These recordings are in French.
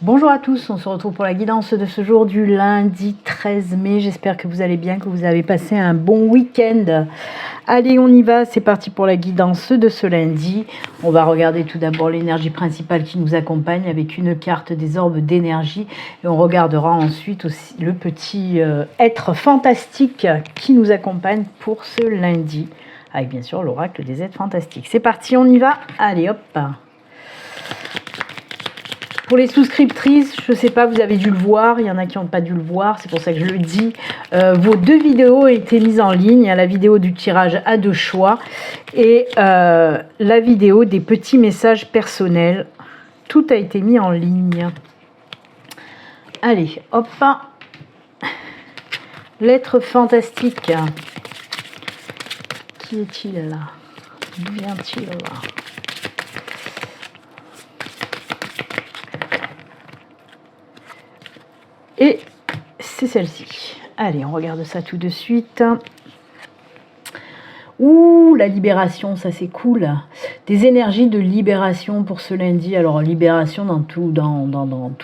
Bonjour à tous, on se retrouve pour la guidance de ce jour du lundi 13 mai. J'espère que vous allez bien, que vous avez passé un bon week-end. Allez, on y va, c'est parti pour la guidance de ce lundi. On va regarder tout d'abord l'énergie principale qui nous accompagne avec une carte des orbes d'énergie. Et on regardera ensuite aussi le petit être fantastique qui nous accompagne pour ce lundi. Avec bien sûr l'oracle des êtres fantastiques. C'est parti, on y va. Allez, hop. Pour les souscriptrices, je ne sais pas, vous avez dû le voir, il y en a qui n'ont pas dû le voir, c'est pour ça que je le dis. Vos deux vidéos ont été mises en ligne, la vidéo du tirage à deux choix et la vidéo des petits messages personnels. Tout a été mis en ligne. Allez, hop. L'être fantastique. Qui est-il là? D'où vient-il là? Et c'est celle-ci. Allez, on regarde ça tout de suite. Ouh, la libération, ça c'est cool. Des énergies de libération pour ce lundi. Alors, libération dans tout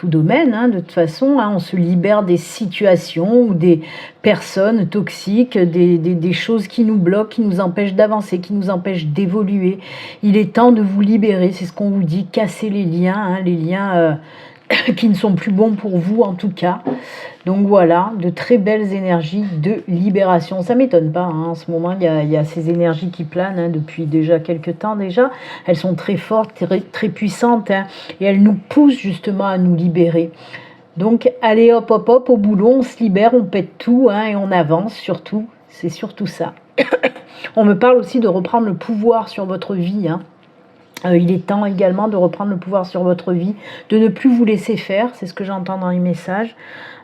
domaine, hein, de toute façon. Hein, on se libère des situations ou des personnes toxiques, des choses qui nous bloquent, qui nous empêchent d'avancer, qui nous empêchent d'évoluer. Il est temps de vous libérer, c'est ce qu'on vous dit. Casser les liens, hein, les liens... qui ne sont plus bons pour vous en tout cas. Donc voilà, de très belles énergies de libération. Ça ne m'étonne pas, hein. En ce moment il y a ces énergies qui planent, hein, depuis déjà quelques temps déjà. Elles sont très fortes, très puissantes, hein, et elles nous poussent justement à nous libérer. Donc allez hop hop hop au boulot, on se libère, on pète tout, hein, et on avance surtout. C'est surtout ça. On me parle aussi de reprendre le pouvoir sur votre vie, hein. Il est temps également de reprendre le pouvoir sur votre vie, de ne plus vous laisser faire, c'est ce que j'entends dans les messages,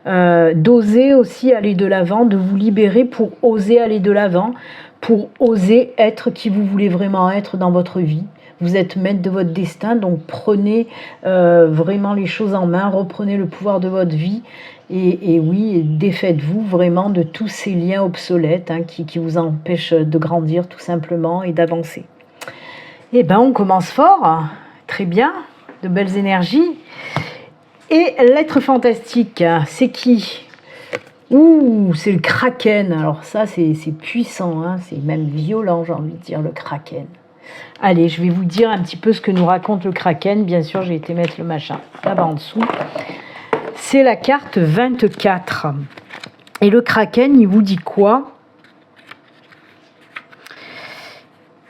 d'oser aussi aller de l'avant, de vous libérer pour oser aller de l'avant, pour oser être qui vous voulez vraiment être dans votre vie. Vous êtes maître de votre destin, donc prenez vraiment les choses en main, reprenez le pouvoir de votre vie et oui, défaites-vous vraiment de tous ces liens obsolètes, hein, qui vous empêchent de grandir tout simplement et d'avancer. Eh bien, on commence fort, très bien, de belles énergies. Et l'être fantastique, c'est qui? Ouh, c'est le Kraken. Alors ça, c'est puissant, hein, c'est même violent, j'ai envie de dire, le Kraken. Allez, je vais vous dire un petit peu ce que nous raconte le Kraken. Bien sûr, j'ai été mettre le machin là-bas en dessous. C'est la carte 24. Et le Kraken, il vous dit quoi?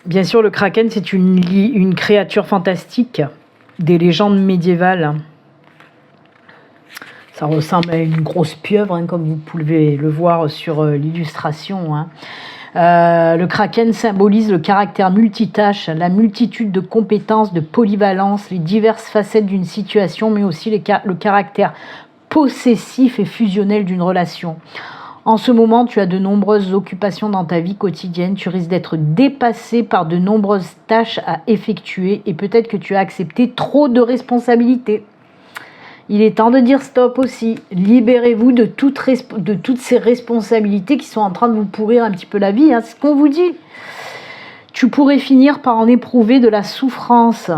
Bien sûr, le Kraken, c'est une créature fantastique des légendes médiévales. Ça ressemble à une grosse pieuvre, hein, comme vous pouvez le voir sur l'illustration. Hein. Le Kraken symbolise le caractère multitâche, la multitude de compétences, de polyvalence, les diverses facettes d'une situation, mais aussi le caractère possessif et fusionnel d'une relation. En ce moment, tu as de nombreuses occupations dans ta vie quotidienne. Tu risques d'être dépassé par de nombreuses tâches à effectuer et peut-être que tu as accepté trop de responsabilités. Il est temps de dire stop aussi. Libérez-vous de toutes ces responsabilités qui sont en train de vous pourrir un petit peu la vie. Hein. C'est ce qu'on vous dit. Tu pourrais finir par en éprouver de la souffrance,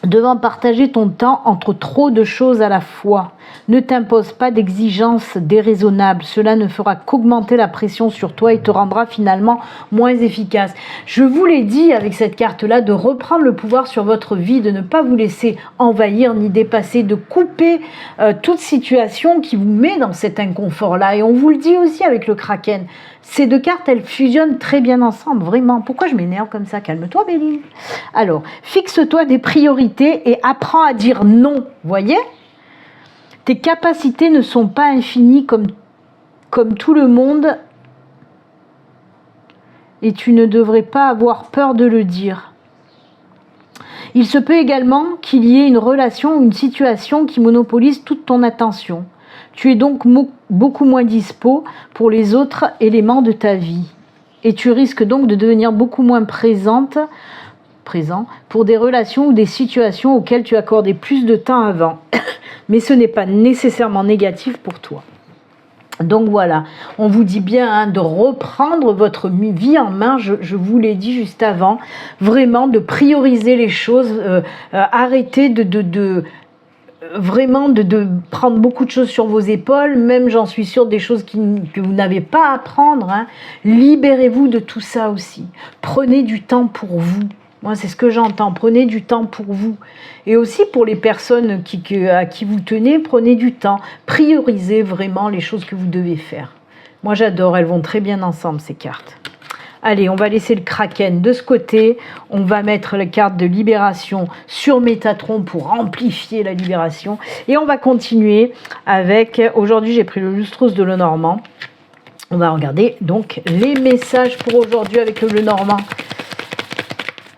devant partager ton temps entre trop de choses à la fois. Ne t'impose pas d'exigences déraisonnables. Cela ne fera qu'augmenter la pression sur toi et te rendra finalement moins efficace. Je vous l'ai dit avec cette carte-là, de reprendre le pouvoir sur votre vie, de ne pas vous laisser envahir ni dépasser, de couper toute situation qui vous met dans cet inconfort-là. Et on vous le dit aussi avec le Kraken. Ces deux cartes, elles fusionnent très bien ensemble, vraiment. Pourquoi je m'énerve comme ça? Calme-toi, Béline. Alors, fixe-toi des priorités et apprends à dire non, voyez? Tes capacités ne sont pas infinies comme tout le monde et tu ne devrais pas avoir peur de le dire. Il se peut également qu'il y ait une relation ou une situation qui monopolise toute ton attention. Tu es donc beaucoup moins dispo pour les autres éléments de ta vie. Et tu risques donc de devenir beaucoup moins présent pour des relations ou des situations auxquelles tu accordais plus de temps avant. Mais ce n'est pas nécessairement négatif pour toi. Donc voilà, on vous dit bien, hein, de reprendre votre vie en main, je vous l'ai dit juste avant, vraiment de prioriser les choses, arrêter vraiment de prendre beaucoup de choses sur vos épaules, même j'en suis sûre des choses que vous n'avez pas à prendre, hein. Libérez-vous de tout ça aussi. Prenez du temps pour vous. Moi, c'est ce que j'entends. Prenez du temps pour vous. Et aussi pour les personnes à qui vous tenez, prenez du temps. Priorisez vraiment les choses que vous devez faire. Moi, j'adore. Elles vont très bien ensemble, ces cartes. Allez, on va laisser le Kraken de ce côté. On va mettre la carte de libération sur Métatron pour amplifier la libération. Et on va continuer avec... Aujourd'hui, j'ai pris le Lustros de Lenormand. On va regarder donc les messages pour aujourd'hui avec le Lenormand.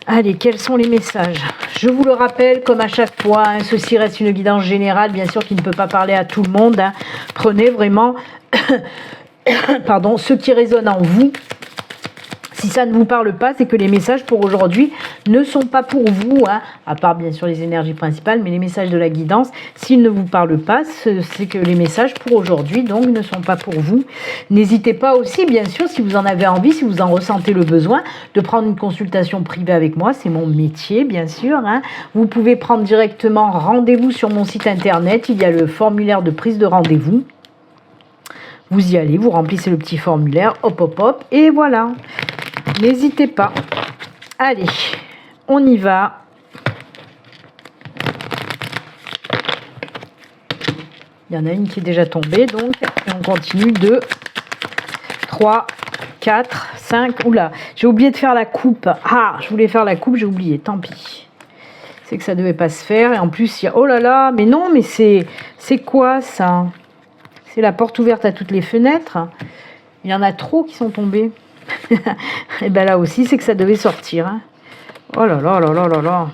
Allez, quels sont les messages? Je vous le rappelle, comme à chaque fois, hein, ceci reste une guidance générale, bien sûr, qui ne peut pas parler à tout le monde. Hein. Prenez vraiment pardon, ce qui résonne en vous. Si ça ne vous parle pas, c'est que les messages pour aujourd'hui ne sont pas pour vous, hein, à part bien sûr les énergies principales, mais les messages de la guidance, s'ils ne vous parlent pas, c'est que les messages pour aujourd'hui donc ne sont pas pour vous. N'hésitez pas aussi, bien sûr, si vous en avez envie, si vous en ressentez le besoin, de prendre une consultation privée avec moi, c'est mon métier, bien sûr. Hein. Vous pouvez prendre directement rendez-vous sur mon site internet, il y a le formulaire de prise de rendez-vous. Vous y allez, vous remplissez le petit formulaire, hop, hop, hop, et voilà. N'hésitez pas. Allez, on y va. Il y en a une qui est déjà tombée, donc et on continue. 2, 3, 4, 5. Oula, j'ai oublié de faire la coupe. Ah, je voulais faire la coupe, j'ai oublié, tant pis. C'est que ça devait pas se faire. Et en plus, il y a... Oh là là, mais non, mais c'est quoi ça? C'est la porte ouverte à toutes les fenêtres. Il y en a trop qui sont tombés. Et bien là aussi, c'est que ça devait sortir. Hein. Oh là là là là là là.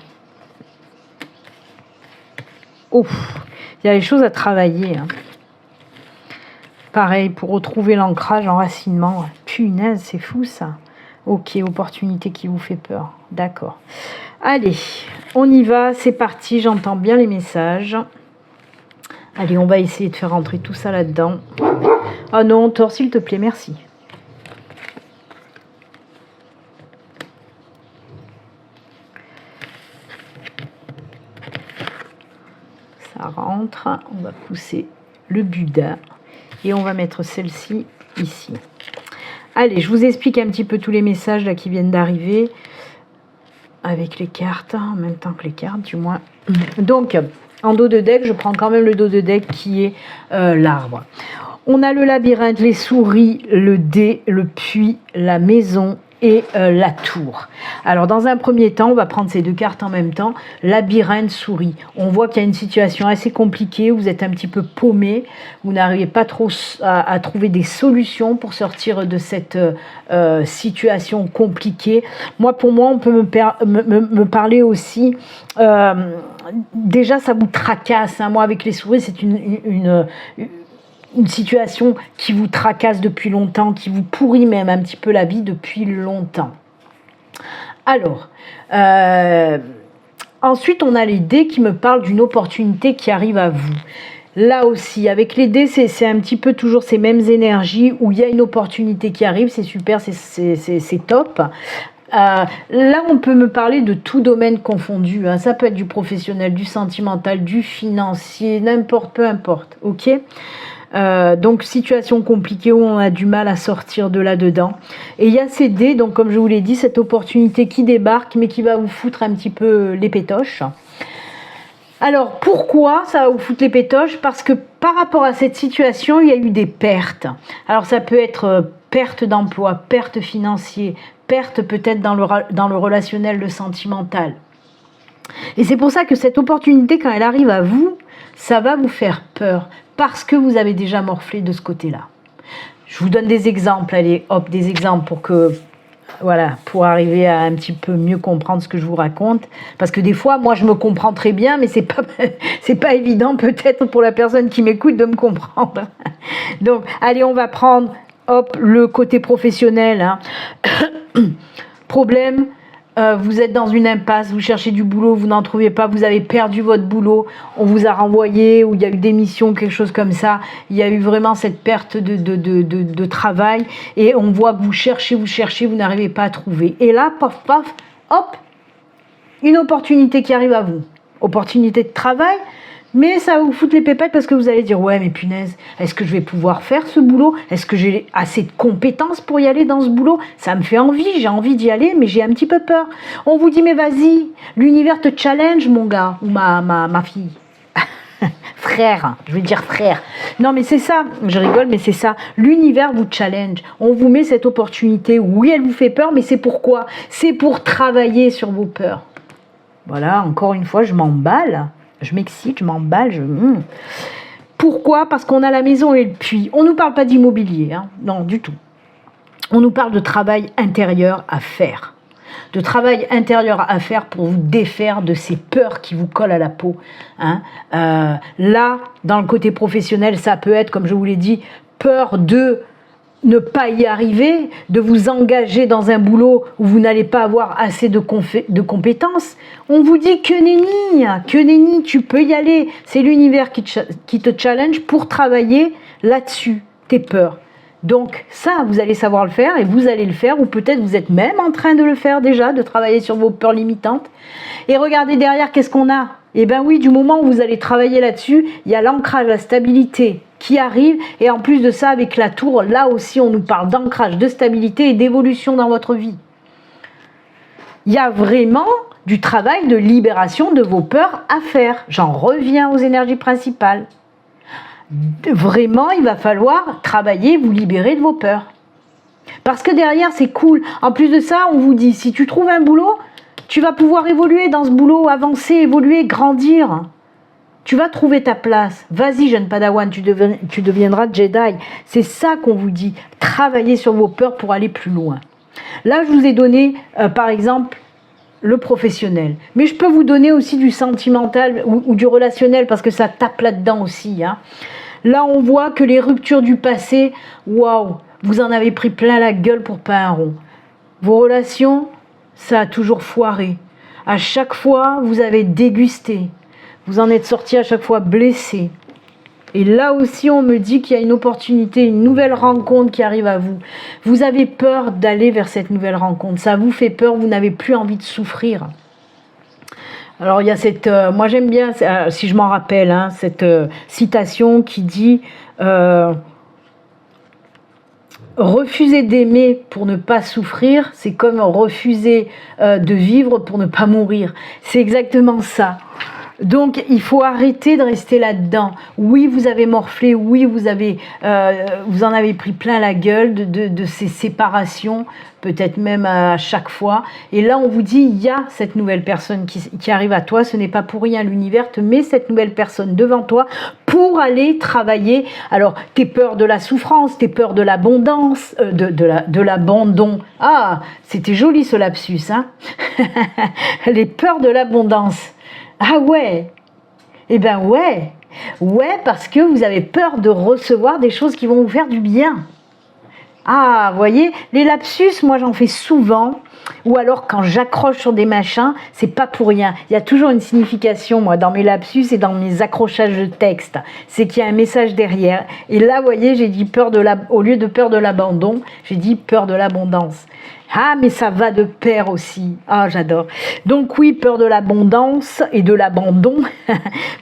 Ouf, il y a des choses à travailler. Hein. Pareil, pour retrouver l'ancrage, enracinement. Punaise, c'est fou ça. Ok, opportunité qui vous fait peur. D'accord. Allez, on y va, c'est parti, j'entends bien les messages. Allez, on va essayer de faire rentrer tout ça là-dedans. Oh non, Thor, s'il te plaît, merci. Ça rentre. On va pousser le Bouddha. Et on va mettre celle-ci ici. Allez, je vous explique un petit peu tous les messages là qui viennent d'arriver. Avec les cartes, en même temps que les cartes, du moins. Donc... En dos de deck, je prends quand même le dos de deck qui est l'arbre. On a le labyrinthe, les souris, le dé, le puits, la maison et la tour. Alors dans un premier temps, on va prendre ces deux cartes en même temps. Labyrinthe, souris. On voit qu'il y a une situation assez compliquée, vous êtes un petit peu paumé, vous n'arrivez pas trop à trouver des solutions pour sortir de cette situation compliquée. Pour moi, on peut me parler aussi... déjà, ça vous tracasse. Hein. Moi, avec les souris, c'est une situation qui vous tracasse depuis longtemps, qui vous pourrit même un petit peu la vie depuis longtemps. Alors, ensuite, on a les dés qui me parlent d'une opportunité qui arrive à vous. Là aussi, avec les dés, c'est un petit peu toujours ces mêmes énergies où il y a une opportunité qui arrive, c'est super, c'est top. Là, on peut me parler de tout domaine confondu. Hein. Ça peut être du professionnel, du sentimental, du financier, n'importe, peu importe. Ok. Donc, situation compliquée où on a du mal à sortir de là-dedans. Et il y a ces dés, donc comme je vous l'ai dit, cette opportunité qui débarque, mais qui va vous foutre un petit peu les pétoches. Alors, pourquoi ça va vous foutre les pétoches? Parce que par rapport à cette situation, il y a eu des pertes. Alors, ça peut être perte d'emploi, perte financière, perte peut-être dans le relationnel, le sentimental. Et c'est pour ça que cette opportunité, quand elle arrive à vous, ça va vous faire peur, parce que vous avez déjà morflé de ce côté-là. Je vous donne des exemples, allez, hop, des exemples pour que... Voilà, pour arriver à un petit peu mieux comprendre ce que je vous raconte. Parce que des fois, moi, je me comprends très bien, mais c'est pas évident peut-être pour la personne qui m'écoute de me comprendre. Donc, allez, on va prendre, hop, le côté professionnel. Hein. Problème, vous êtes dans une impasse, vous cherchez du boulot, vous n'en trouvez pas, vous avez perdu votre boulot, on vous a renvoyé, ou il y a eu des missions, quelque chose comme ça, il y a eu vraiment cette perte de travail, et on voit que vous cherchez, vous n'arrivez pas à trouver. Et là, paf, paf, hop, une opportunité qui arrive à vous. Opportunité de travail, Mais ça va vous foutre les pépettes parce que vous allez dire, ouais, mais punaise, est-ce que je vais pouvoir faire ce boulot? Est-ce que j'ai assez de compétences pour y aller dans ce boulot? Ça me fait envie, j'ai envie d'y aller, mais j'ai un petit peu peur. On vous dit, mais vas-y, l'univers te challenge, mon gars, ou ma fille. Frère, je vais dire frère. Non, mais c'est ça, je rigole, mais c'est ça. L'univers vous challenge. On vous met cette opportunité. Oui, elle vous fait peur, mais c'est pourquoi? C'est pour travailler sur vos peurs. Voilà, encore une fois, je m'emballe. Je m'excite, je m'emballe. Pourquoi? Parce qu'on a la maison et le puits. On ne nous parle pas d'immobilier, hein. Non, du tout. On nous parle de travail intérieur à faire. De travail intérieur à faire pour vous défaire de ces peurs qui vous collent à la peau. Hein. Là, dans le côté professionnel, ça peut être, comme je vous l'ai dit, peur de ne pas y arriver, de vous engager dans un boulot où vous n'allez pas avoir assez de compétences. On vous dit que nenni, tu peux y aller. C'est l'univers qui te challenge pour travailler là-dessus, tes peurs. Donc ça, vous allez savoir le faire et vous allez le faire, ou peut-être vous êtes même en train de le faire déjà, de travailler sur vos peurs limitantes. Et regardez derrière, qu'est-ce qu'on a? Eh bien oui, du moment où vous allez travailler là-dessus, il y a l'ancrage, la stabilité qui arrive. Et en plus de ça, avec la tour, là aussi, on nous parle d'ancrage, de stabilité et d'évolution dans votre vie. Il y a vraiment du travail de libération de vos peurs à faire. J'en reviens aux énergies principales. Vraiment, il va falloir travailler, vous libérer de vos peurs. Parce que derrière, c'est cool. En plus de ça, on vous dit, si tu trouves un boulot, tu vas pouvoir évoluer dans ce boulot, avancer, évoluer, grandir. Tu vas trouver ta place. Vas-y, jeune Padawan, tu deviendras Jedi. C'est ça qu'on vous dit. Travaillez sur vos peurs pour aller plus loin. Là, je vous ai donné, par exemple, le professionnel. Mais je peux vous donner aussi du sentimental ou du relationnel, parce que ça tape là-dedans aussi. Hein. Là, on voit que les ruptures du passé, waouh, vous en avez pris plein la gueule pour pas un rond. Vos relations, ça a toujours foiré. À chaque fois, vous avez dégusté. Vous en êtes sorti à chaque fois blessé. Et là aussi, on me dit qu'il y a une opportunité, une nouvelle rencontre qui arrive à vous. Vous avez peur d'aller vers cette nouvelle rencontre. Ça vous fait peur, vous n'avez plus envie de souffrir. Alors, il y a cette... moi, j'aime bien, si je m'en rappelle, hein, cette citation qui dit refuser d'aimer pour ne pas souffrir, c'est comme refuser de vivre pour ne pas mourir. C'est exactement ça. Donc, il faut arrêter de rester là-dedans. Oui, vous avez morflé, oui, vous en avez pris plein la gueule de ces séparations, peut-être même à chaque fois. Et là, on vous dit, il y a cette nouvelle personne qui arrive à toi. Ce n'est pas pour rien, l'univers te met cette nouvelle personne devant toi pour aller travailler. Alors, tes peurs de la souffrance, tes peurs de l'abondance, de l'abandon. Ah, c'était joli ce lapsus, hein. Les peurs de l'abondance. Ah ouais, eh ben ouais, parce que vous avez peur de recevoir des choses qui vont vous faire du bien. Ah, vous voyez, les lapsus, moi j'en fais souvent, ou alors quand j'accroche sur des machins, c'est pas pour rien. Il y a toujours une signification, moi, dans mes lapsus et dans mes accrochages de texte. C'est qu'il y a un message derrière. Et là, vous voyez, j'ai dit au lieu de peur de l'abandon, j'ai dit peur de l'abondance. Ah, mais ça va de pair aussi. Ah, j'adore. Donc oui, peur de l'abondance et de l'abandon.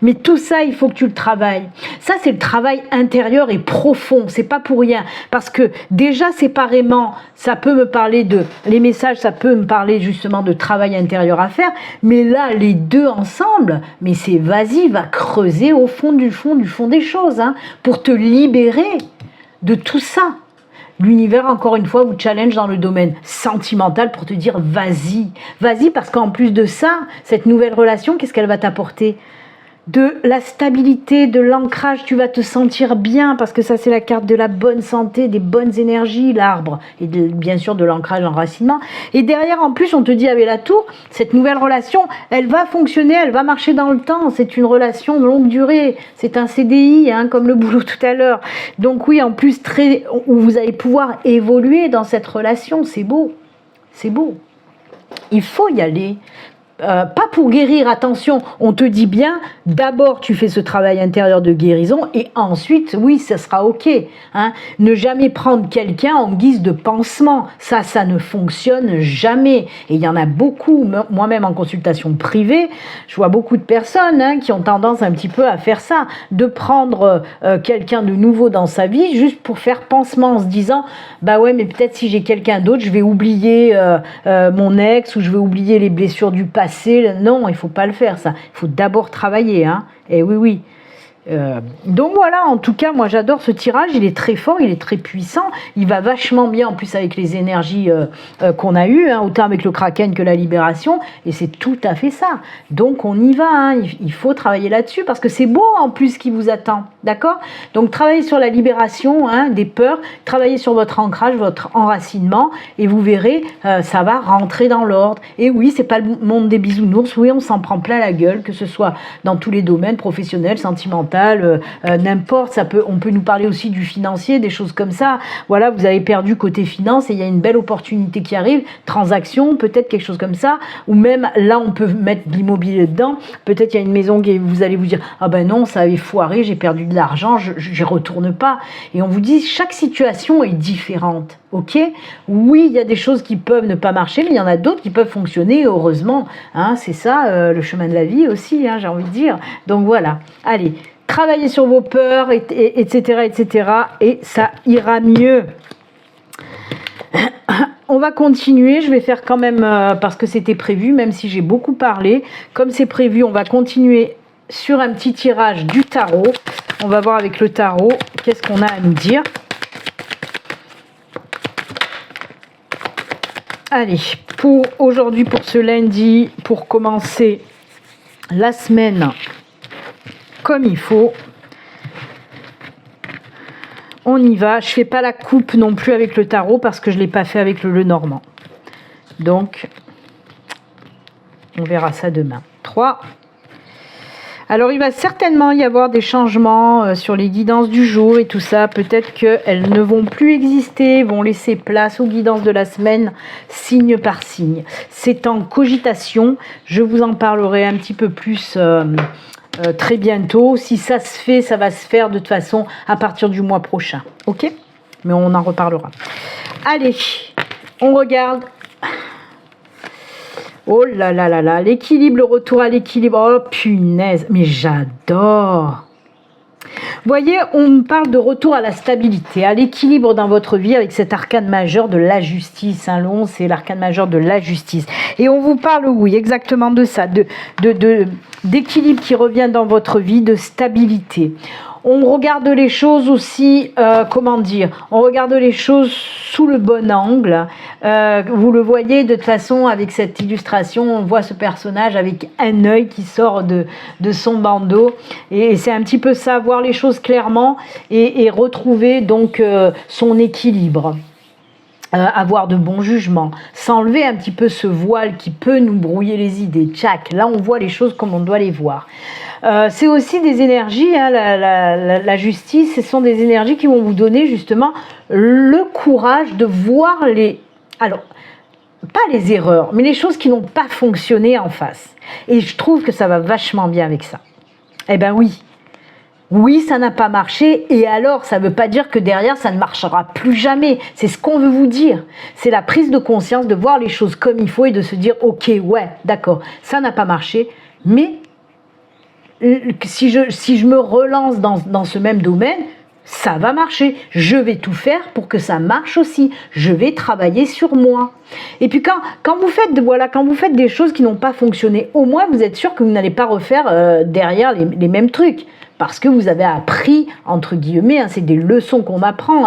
Mais tout ça, il faut que tu le travailles. Ça, c'est le travail intérieur et profond. C'est pas pour rien. Parce que déjà, séparément, ça peut me parler les messages, ça peut me parler justement de travail intérieur à faire. Mais là, les deux ensemble, mais c'est vas-y, va creuser au fond du fond des choses, hein, pour te libérer de tout ça. L'univers, encore une fois, vous challenge dans le domaine sentimental pour te dire vas-y, parce qu'en plus de ça, cette nouvelle relation, qu'est-ce qu'elle va t'apporter? De la stabilité, de l'ancrage, tu vas te sentir bien, parce que ça, c'est la carte de la bonne santé, des bonnes énergies, l'arbre, et bien sûr de l'ancrage, l'enracinement. Et derrière, en plus, on te dit avec la tour, cette nouvelle relation, elle va fonctionner, elle va marcher dans le temps, c'est une relation de longue durée, c'est un CDI, hein, comme le boulot tout à l'heure. Donc oui, en plus, où vous allez pouvoir évoluer dans cette relation, c'est beau, c'est beau. Il faut y aller. pas pour guérir, attention, on te dit bien, d'abord tu fais ce travail intérieur de guérison et ensuite, oui, ça sera ok. Hein. Ne jamais prendre quelqu'un en guise de pansement, ça ne fonctionne jamais. Et il y en a beaucoup, moi-même en consultation privée, je vois beaucoup de personnes qui ont tendance un petit peu à faire ça, de prendre quelqu'un de nouveau dans sa vie juste pour faire pansement en se disant, bah ouais, mais peut-être si j'ai quelqu'un d'autre, je vais oublier mon ex ou je vais oublier les blessures du passé. Non, il ne faut pas le faire ça. Il faut d'abord travailler. Hein. Et oui. Donc voilà, en tout cas, moi j'adore ce tirage, il est très fort, il est très puissant, il va vachement bien en plus avec les énergies qu'on a eues, autant avec le Kraken que la libération, et c'est tout à fait ça. Donc on y va, il faut travailler là-dessus, parce que c'est beau en plus ce qui vous attend, d'accord? Donc travaillez sur la libération des peurs, travaillez sur votre ancrage, votre enracinement, et vous verrez, ça va rentrer dans l'ordre. Et oui, c'est pas le monde des bisounours, oui, on s'en prend plein la gueule, que ce soit dans tous les domaines, professionnels, sentimentaux, n'importe, on peut nous parler aussi du financier, des choses comme ça. Voilà, vous avez perdu côté finance et il y a une belle opportunité qui arrive, transaction, peut-être quelque chose comme ça, ou même là on peut mettre de l'immobilier dedans, peut-être il y a une maison qui vous allez vous dire, ah ben non, ça avait foiré, j'ai perdu de l'argent, je retourne pas. Et on vous dit, chaque situation est différente. Ok, oui, il y a des choses qui peuvent ne pas marcher, mais il y en a d'autres qui peuvent fonctionner, heureusement. C'est ça, le chemin de la vie aussi, j'ai envie de dire. Donc voilà, allez, travaillez sur vos peurs, etc., et ça ira mieux. On va continuer, je vais faire quand même, parce que c'était prévu, même si j'ai beaucoup parlé. Comme c'est prévu, on va continuer sur un petit tirage du tarot. On va voir avec le tarot, qu'est-ce qu'on a à nous dire. Allez, pour aujourd'hui, pour ce lundi, pour commencer la semaine comme il faut, on y va. Je ne fais pas la coupe non plus avec le tarot parce que je ne l'ai pas fait avec le Lenormand. Donc, on verra ça demain. 3. Alors, il va certainement y avoir des changements sur les guidances du jour et tout ça. Peut-être qu'elles ne vont plus exister, vont laisser place aux guidances de la semaine, signe par signe. C'est en cogitation. Je vous en parlerai un petit peu plus très bientôt. Si ça se fait, ça va se faire de toute façon à partir du mois prochain. Ok ? Mais on en reparlera. Allez, on regarde. Oh là là là là, l'équilibre, le retour à l'équilibre. Oh punaise, mais j'adore. Vous voyez, on me parle de retour à la stabilité, à l'équilibre dans votre vie avec cet arcane majeur de la justice. Le 11, c'est l'arcane majeur de la justice. Et on vous parle, oui, exactement de ça, d'équilibre qui revient dans votre vie, de stabilité. On regarde les choses aussi, on regarde les choses sous le bon angle. Vous le voyez de toute façon avec cette illustration, on voit ce personnage avec un œil qui sort de son bandeau. Et c'est un petit peu ça, voir les choses clairement et retrouver donc son équilibre. Avoir de bons jugements, s'enlever un petit peu ce voile qui peut nous brouiller les idées. Tchac, là on voit les choses comme on doit les voir. C'est aussi des énergies, la justice, ce sont des énergies qui vont vous donner justement le courage de voir alors, pas les erreurs, mais les choses qui n'ont pas fonctionné en face. Et je trouve que ça va vachement bien avec ça. Eh ben oui. Oui, ça n'a pas marché, et alors, ça ne veut pas dire que derrière, ça ne marchera plus jamais. C'est ce qu'on veut vous dire. C'est la prise de conscience, de voir les choses comme il faut et de se dire, ok, ouais, d'accord, ça n'a pas marché, mais si je me relance dans ce même domaine, ça va marcher. Je vais tout faire pour que ça marche aussi. Je vais travailler sur moi. Et puis quand vous faites des choses qui n'ont pas fonctionné, au moins vous êtes sûr que vous n'allez pas refaire derrière les mêmes trucs. Parce que vous avez appris, entre guillemets, c'est des leçons qu'on apprend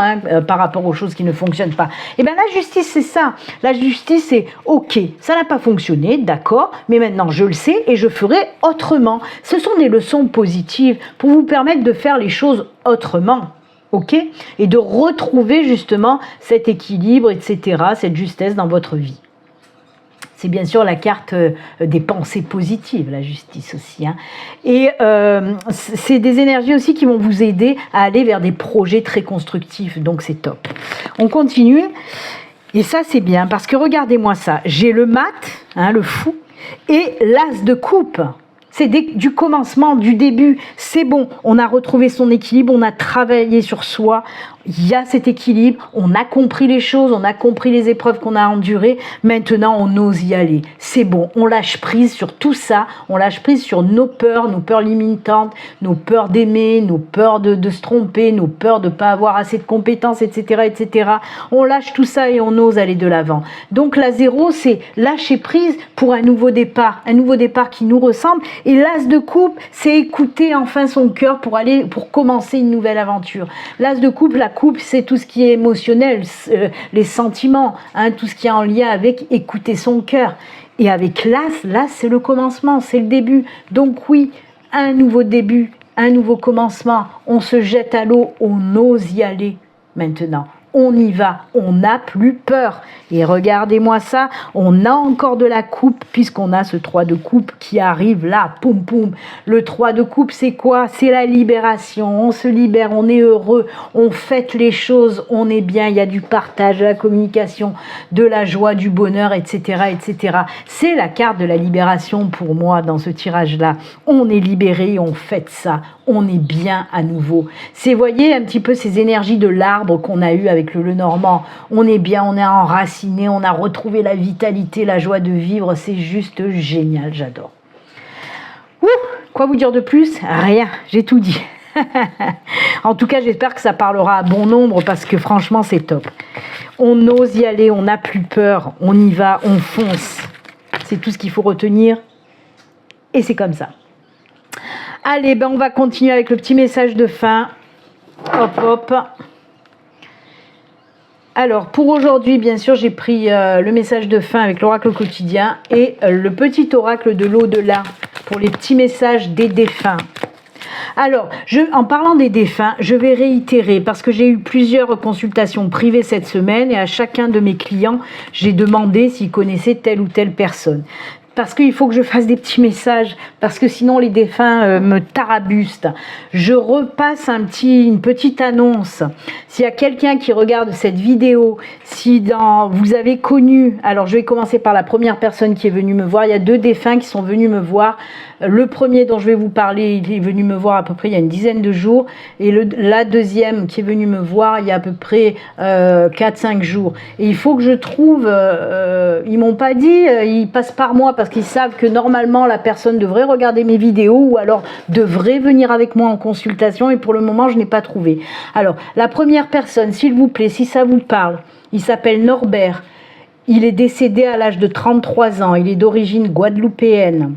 par rapport aux choses qui ne fonctionnent pas. Et bien la justice, c'est ça. La justice, c'est ok, ça n'a pas fonctionné, d'accord, mais maintenant je le sais et je ferai autrement. Ce sont des leçons positives pour vous permettre de faire les choses autrement. Ok ? Et de retrouver justement cet équilibre, etc., cette justesse dans votre vie. C'est bien sûr la carte des pensées positives, la justice aussi. Et c'est des énergies aussi qui vont vous aider à aller vers des projets très constructifs. Donc c'est top. On continue. Et ça c'est bien parce que regardez-moi ça. J'ai le mat, le fou. Et l'as de coupe, c'est du commencement, du début. C'est bon, on a retrouvé son équilibre, on a travaillé sur soi. Il y a cet équilibre, on a compris les choses, on a compris les épreuves qu'on a endurées. Maintenant, on ose y aller. C'est bon, on lâche prise sur tout ça. On lâche prise sur nos peurs limitantes, nos peurs d'aimer, nos peurs de se tromper, nos peurs de ne pas avoir assez de compétences, etc., etc. On lâche tout ça et on ose aller de l'avant. Donc, la 0, c'est lâcher prise pour un nouveau départ qui nous ressemble. Et l'as de coupe, c'est écouter enfin son cœur pour commencer une nouvelle aventure. L'as de coupe, la coupe, c'est tout ce qui est émotionnel, les sentiments, tout ce qui est en lien avec écouter son cœur. Et avec l'as, c'est le commencement, c'est le début. Donc oui, un nouveau début, un nouveau commencement. On se jette à l'eau, on ose y aller maintenant. On y va, on n'a plus peur. Et regardez-moi ça, on a encore de la coupe puisqu'on a ce 3 de coupe qui arrive là, poum poum. Le 3 de coupe, c'est quoi? C'est la libération, on se libère, on est heureux, on fête les choses, on est bien, il y a du partage, de la communication, de la joie, du bonheur, etc., etc. C'est la carte de la libération pour moi dans ce tirage-là. On est libéré, on fête ça, on est bien à nouveau. C'est, voyez, un petit peu ces énergies de l'arbre qu'on a eu avec le Lenormand. On est bien, on est enraciné, on a retrouvé la vitalité, la joie de vivre. C'est juste génial, j'adore. Quoi vous dire de plus? Rien, j'ai tout dit. En tout cas, j'espère que ça parlera à bon nombre parce que franchement, c'est top. On ose y aller, on n'a plus peur, on y va, on fonce. C'est tout ce qu'il faut retenir et c'est comme ça. Allez, on va continuer avec le petit message de fin. Hop, hop. Alors, pour aujourd'hui, bien sûr, j'ai pris le message de fin avec l'oracle quotidien et le petit oracle de l'au-delà pour les petits messages des défunts. Alors, en parlant des défunts, je vais réitérer parce que j'ai eu plusieurs consultations privées cette semaine et à chacun de mes clients, j'ai demandé s'ils connaissaient telle ou telle personne. Parce qu'il faut que je fasse des petits messages, parce que sinon les défunts me tarabustent. Je repasse une petite annonce. S'il y a quelqu'un qui regarde cette vidéo, vous avez connu, alors je vais commencer par la première personne qui est venue me voir. Il y a 2 défunts qui sont venus me voir. Le premier dont je vais vous parler, il est venu me voir à peu près il y a une dizaine de jours. Et la deuxième qui est venue me voir il y a à peu près 4-5 jours. Et il faut que je trouve, ils m'ont pas dit, ils passent par moi parce qu'ils savent que normalement la personne devrait regarder mes vidéos ou alors devrait venir avec moi en consultation et pour le moment je n'ai pas trouvé. Alors la première personne, s'il vous plaît, si ça vous parle, il s'appelle Norbert, il est décédé à l'âge de 33 ans, il est d'origine guadeloupéenne.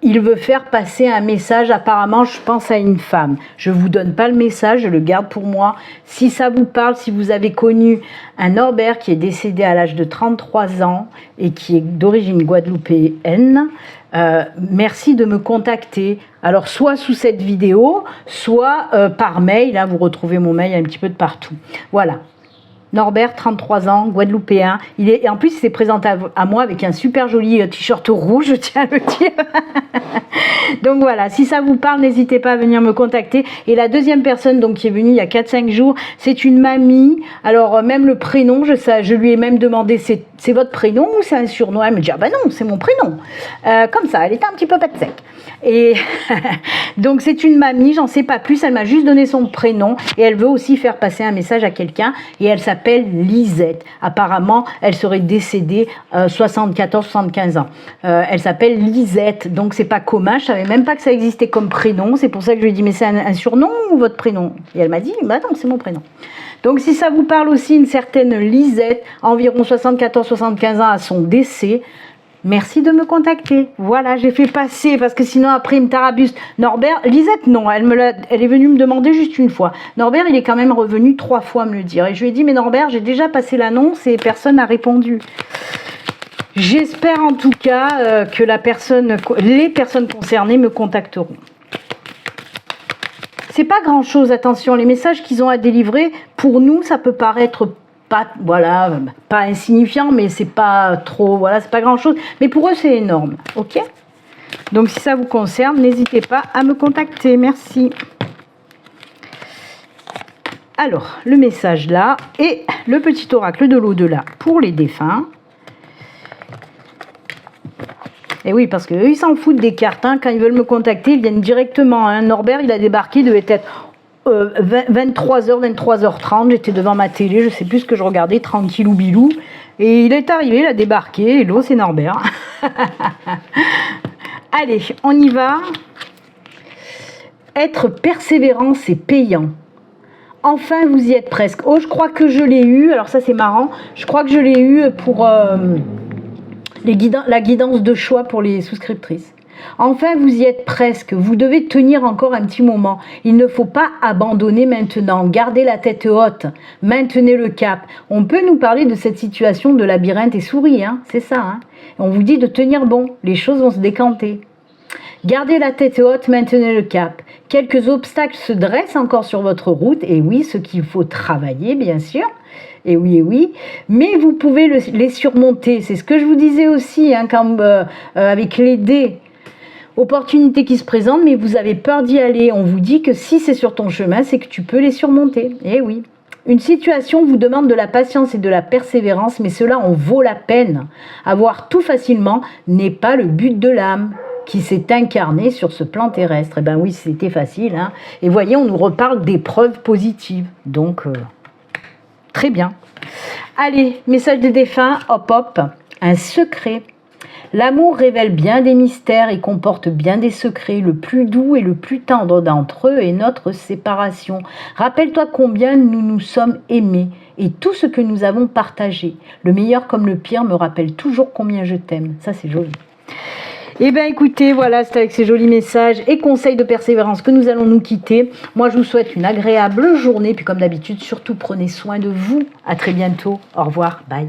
Il veut faire passer un message, apparemment je pense à une femme. Je ne vous donne pas le message, je le garde pour moi. Si ça vous parle, si vous avez connu un Norbert qui est décédé à l'âge de 33 ans et qui est d'origine guadeloupéenne, merci de me contacter. Alors soit sous cette vidéo, soit par mail, vous retrouvez mon mail un petit peu de partout. Voilà. Norbert, 33 ans, guadeloupéen. Et en plus, il s'est présenté à moi avec un super joli t-shirt rouge, je tiens à le dire. Donc voilà, si ça vous parle, n'hésitez pas à venir me contacter. Et la deuxième personne donc, qui est venue il y a 4-5 jours, c'est une mamie. Alors même le prénom, je lui ai même demandé, c'est votre prénom ou c'est un surnom? Elle me dit, ah ben non, c'est mon prénom. Comme ça, elle était un petit peu pâte sec. Et donc c'est une mamie, j'en sais pas plus, elle m'a juste donné son prénom et elle veut aussi faire passer un message à quelqu'un et elle s'appelle Lisette. Apparemment, elle serait décédée 74-75 ans. Elle s'appelle Lisette, donc c'est pas commun, je savais même pas que ça existait comme prénom, c'est pour ça que je lui ai dit mais c'est un surnom ou votre prénom? Et elle m'a dit bah non, c'est mon prénom. Donc si ça vous parle aussi, une certaine Lisette, environ 74-75 ans à son décès, merci de me contacter. Voilà, j'ai fait passer parce que sinon après il me tarabuste. Norbert, Lisette non, elle est venue me demander juste une fois. Norbert, il est quand même revenu 3 fois me le dire. Et je lui ai dit, mais Norbert, j'ai déjà passé l'annonce et personne n'a répondu. J'espère en tout cas que les personnes concernées me contacteront. C'est pas grand chose, attention, les messages qu'ils ont à délivrer, pour nous, ça peut paraître pas insignifiant, mais c'est pas trop, c'est pas grand chose, mais pour eux c'est énorme, ok? Donc si ça vous concerne, n'hésitez pas à me contacter, merci. Alors, le message là, et le petit oracle de l'au-delà pour les défunts. Et oui, parce qu'eux, ils s'en foutent des cartes. Hein. Quand ils veulent me contacter, ils viennent directement. Hein. Norbert, il a débarqué, il devait être 23h, 23h30. J'étais devant ma télé, je sais plus ce que je regardais, tranquille ou bilou. Et il est arrivé, il a débarqué. Hello, c'est Norbert. Allez, on y va. Être persévérant, c'est payant. Enfin, vous y êtes presque. Oh, je crois que je l'ai eu. Alors ça, c'est marrant. Je crois que je l'ai eu pour la guidance de choix pour les souscriptrices. Enfin, vous y êtes presque. Vous devez tenir encore un petit moment. Il ne faut pas abandonner maintenant. Gardez la tête haute. Maintenez le cap. On peut nous parler de cette situation de labyrinthe et souris. Hein, c'est ça. Hein. On vous dit de tenir bon. Les choses vont se décanter. Gardez la tête haute, maintenez le cap. Quelques obstacles se dressent encore sur votre route, et oui, ce qu'il faut travailler, bien sûr, et oui, mais vous pouvez les surmonter. C'est ce que je vous disais aussi, hein, avec les dés. Opportunités qui se présentent, mais vous avez peur d'y aller. On vous dit que si c'est sur ton chemin, c'est que tu peux les surmonter. Et oui. Une situation vous demande de la patience et de la persévérance, mais cela en vaut la peine. Avoir tout facilement n'est pas le but de l'âme qui s'est incarné sur ce plan terrestre. Eh bien oui, c'était facile. Hein. Et voyez, on nous reparle d'épreuves positives. Donc, très bien. Allez, message des défunts, hop hop. Un secret. L'amour révèle bien des mystères et comporte bien des secrets. Le plus doux et le plus tendre d'entre eux est notre séparation. Rappelle-toi combien nous nous sommes aimés et tout ce que nous avons partagé. Le meilleur comme le pire me rappelle toujours combien je t'aime. Ça, c'est joli. Eh bien écoutez, voilà, c'est avec ces jolis messages et conseils de persévérance que nous allons nous quitter. Moi, je vous souhaite une agréable journée. Puis comme d'habitude, surtout prenez soin de vous. À très bientôt. Au revoir. Bye.